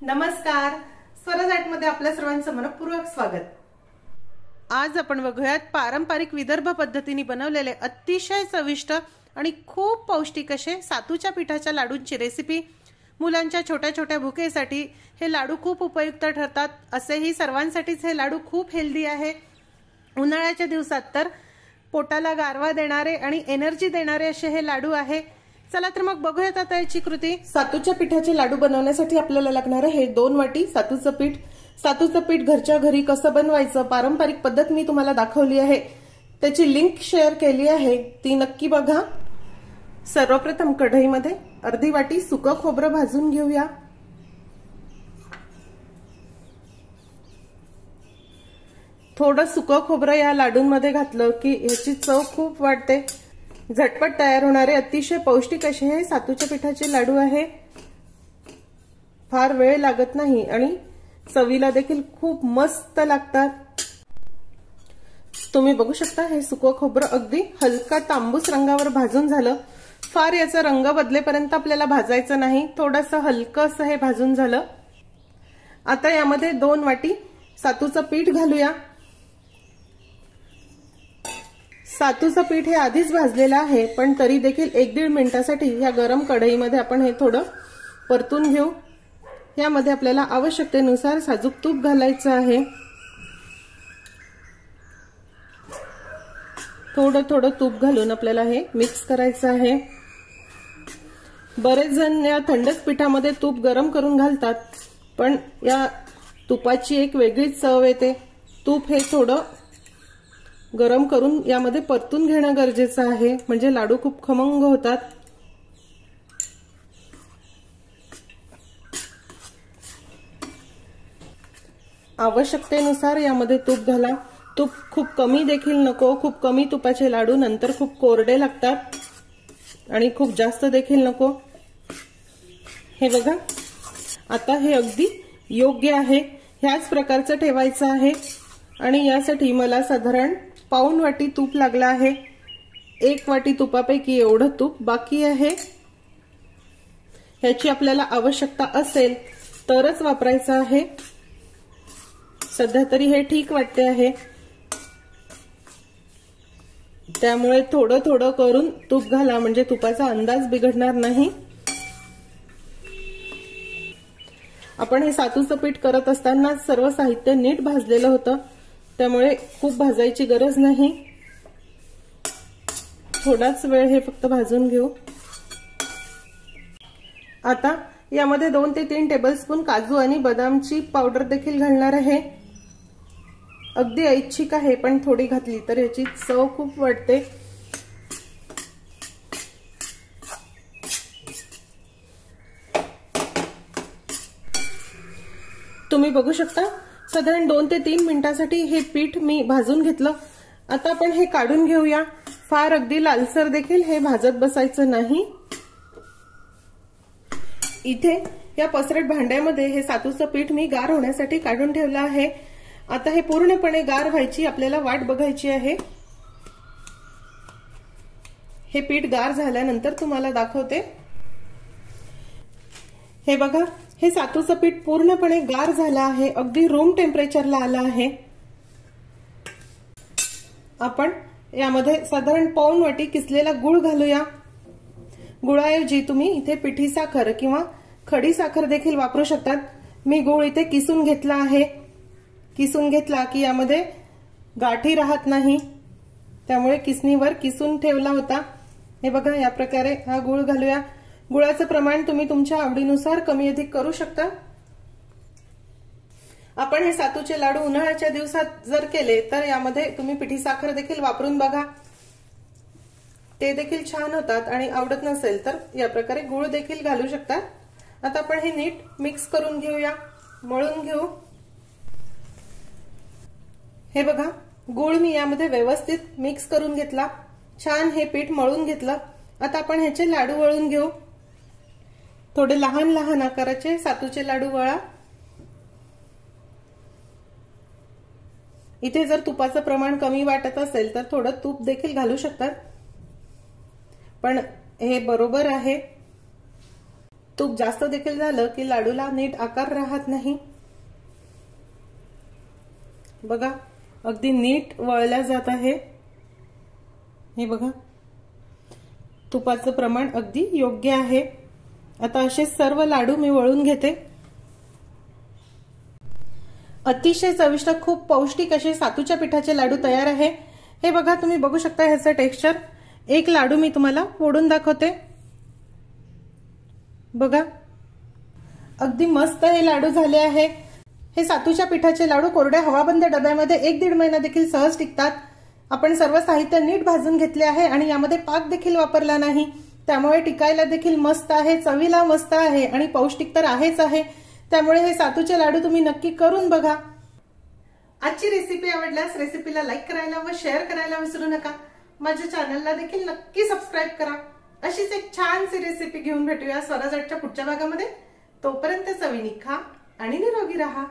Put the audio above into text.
नमस्कार, स्वराज आर्टमध्ये आपल्या सर्वांचं मनपूर्वक स्वागत। आज आपण बघूयात पारंपरिक विदर्भ पद्धतीने बनवलेले अतिशय चविष्ट आणि खूप पौष्टिक असे सातूच्या पिठाच्या लाडूंची रेसिपी। मुलांच्या छोट्या छोट्या भुकेसाठी हे लाडू खूप उपयुक्त ठरतात। असेही सर्वांसाठीच हे लाडू खूप हेल्दी आहे। उन्हाळ्याच्या दिवसात तर पोटाला गारवा देणारे आणि एनर्जी देणारे असे हे लाडू आहे। चला तर मग बघूयात आता याची कृती। सातूच्या पिठाचे लाडू बनवण्यासाठी आपल्याला लागणार आहे 2 वाटी सातूचं पीठ। सातूचं पीठ घरच्या घरी कसं बनवायचं पारंपरिक पद्धत मी तुम्हाला दाखवली आहे, त्याची लिंक शेअर केली आहे, ती नक्की बघा। सर्वप्रथम कढईमध्ये अर्धी वाटी सुकं खोबरं भाजून घेऊया। थोडं सुकं खोबरं या लाडूंमध्ये घातलं की याची चव खूप वाढते। झटपट तयार होणारे अतिशय पौष्टिक असे हे सातूच्या पिठाचे लाडू आहे। फार वेळ लागत नाही आणि चवीला देखील खूप मस्त लागतात। तुम्ही बघू शकता हे सुकं खोबरं अगदी हलका तांबूस रंगावर भाजून झालं। फार याचा रंग बदलेपर्यंत आपल्याला भाजायचं नाही, थोडंसं हलकं असं हे भाजून झालं। आता यामध्ये 2 वाटी सातूचं पीठ घालूया। सातूचं पीठ हे आधीच भाजलेलं आहे, पण तरी देखील 1-1.5 मिनिटासाठी या गरम कढईमध्ये आपण हे थोडं परतून घेऊ। यामध्ये आपल्याला आवश्यकतेनुसार साजूक तूप घालायचं आहे। थोडं थोडं तूप घालून आपल्याला हे मिक्स करायचं आहे। बरेच जण या थंडच पिठामध्ये तूप गरम करून घालतात, पण या तुपाची एक वेगळीच चव येते। तूप हे थोडं गरम करून यामध्ये परतून घेणं गरजेचं आहे, म्हणजे लाडू खूप खमंग होतात। आवश्यकतेनुसार यामध्ये तूप घाला। तूप खूप कमी देखील नको, खूप कमी तुपाचे लाडू नंतर खूप कोरडे लागतात, आणि खूप जास्त देखील नको। हे बघा, आता हे अगदी योग्य आहे, ह्याच प्रकारचं ठेवायचं आहे। आणि यासाठी मला साधारण पाऊण वाटी तूप लागलं आहे। 1 वाटी तुपापैकी एवढं तूप बाकी आहे। ह्याची आपल्याला आवश्यकता असेल तरच वापरायचं आहे, सध्या तरी हे ठीक वाटते आहे, त्यामुळे थोडं थोडं करून तूप घाला, म्हणजे तुपाचा अंदाज बिघडणार नाही। आपण हे सातूचं पीठ करत असताना सर्व साहित्य नीट भाजलेलं होतं, त्यामुळे खूप भाजायची गरज नाही। थोडाच वेळ हे फक्त भाजून घेऊ। आता यामध्ये 2 ते 3 टेबलस्पून काजू आणि बदामची पावडर देखील घालणार आहे। अगदी ऐच्छिक आहे, पण थोडी घातली तर याची चव खूप वाढते। तुम्ही बघू शकता साधारण 2 ते 3 मिनिटांसाठी हे पीठ मी भाजून घेतलं। आता आपण हे काढून घेऊया। फार अगदी लालसर देखील हे भाजत बसायचं नाही। इथे या पसरट भांड्यामध्ये हे सातूचं पीठ मी गार होण्यासाठी काढून ठेवलं आहे। आता हे पूर्णपणे गार व्हायची आपल्याला वाट बघायची आहे। हे पीठ गार झाल्यानंतर तुम्हाला दाखवते। हे बघा, हे सातूचं पीठ पूर्णपणे गार झालं आहे, अगदी रूम टेम्परेचरला आलं आहे। आपण यामध्ये साधारण पाऊण वाटी किसलेला गूळ घालूया। गुळाऐवजी तुम्ही इथे पिठी साखर किंवा खडी साखर देखील वापरू शकतात। मी गूळ इथे किसून घेतला आहे। किसून घेतला की यामध्ये गाठी राहत नाही, त्यामुळे किसणीवर किसून ठेवला होता। हे बघा, या प्रकारे हा गूळ घालूया। गुळाचं प्रमाण तुम्ही तुमच्या आवडीनुसार कमी अधिक करू शकता। आपण हे सातूचे लाडू उन्हाळ्याच्या दिवसात जर केले तर यामध्ये तुम्ही पिठी साखर देखील वापरून बघा, ते देखील छान होतात। आणि आवडत नसेल तर या प्रकारे गूळ देखील घालू शकता। आता आपण हे नीट मिक्स करून घेऊया, मळून घेऊ। हे बघा, गूळ मी यामध्ये व्यवस्थित मिक्स करून घेतला, छान हे पीठ मळून घेतलं। आता आपण ह्याचे लाडू वळून घेऊ। थोडे लहान लहान आकाराचे सातूचे लाडू वळा। इथे जर तुपाचं प्रमाण कमी वाटत असेल तर थोडं तूप देखील घालू शकतात, पण हे बरोबर आहे। तूप जास्त देखील झालं की लाडूला नीट आकार राहत नाही। बघा अगदी नीट वळल्या जात आहे। हे बघा तुपाचं प्रमाण अगदी योग्य आहे। आता असे सर्व लाडू मी वळून घेते। अतिशय चविष्ट खूप पौष्टिक असे सातूच्या पिठाचे लाडू तयार आहे। हे बघा तुम्ही बघू शकता ह्याचं टेक्स्चर। एक लाडू मी तुम्हाला फोडून दाखवते। बघा अगदी मस्त हे लाडू झाले आहे। हे सातूच्या पिठाचे लाडू कोरड्या हवाबंद डब्यामध्ये 1-1.5 महिना देखील सहज टिकतात। आपण सर्व साहित्य नीट भाजून घेतले आहे आणि यामध्ये पाक देखील वापरला नाही, त्यामुळे टिकायला देखील मस्त आहे, चवीला मस्त आहे आणि पौष्टिक तर आहेच आहे। त्यामुळे हे सातूचे लाडू तुम्ही नक्की करून बघा। आजची रेसिपी आवडल्यास रेसिपीला लाईक करायला व शेअर करायला विसरू नका। माझ्या चॅनलला देखील नक्की सबस्क्राइब करा। अशीच एक छानशी रेसिपी घेऊन भेटूया स्वराज आर्टच्या पुढच्या भागामध्ये। तोपर्यंत चवीने खा आणि निरोगी राहा।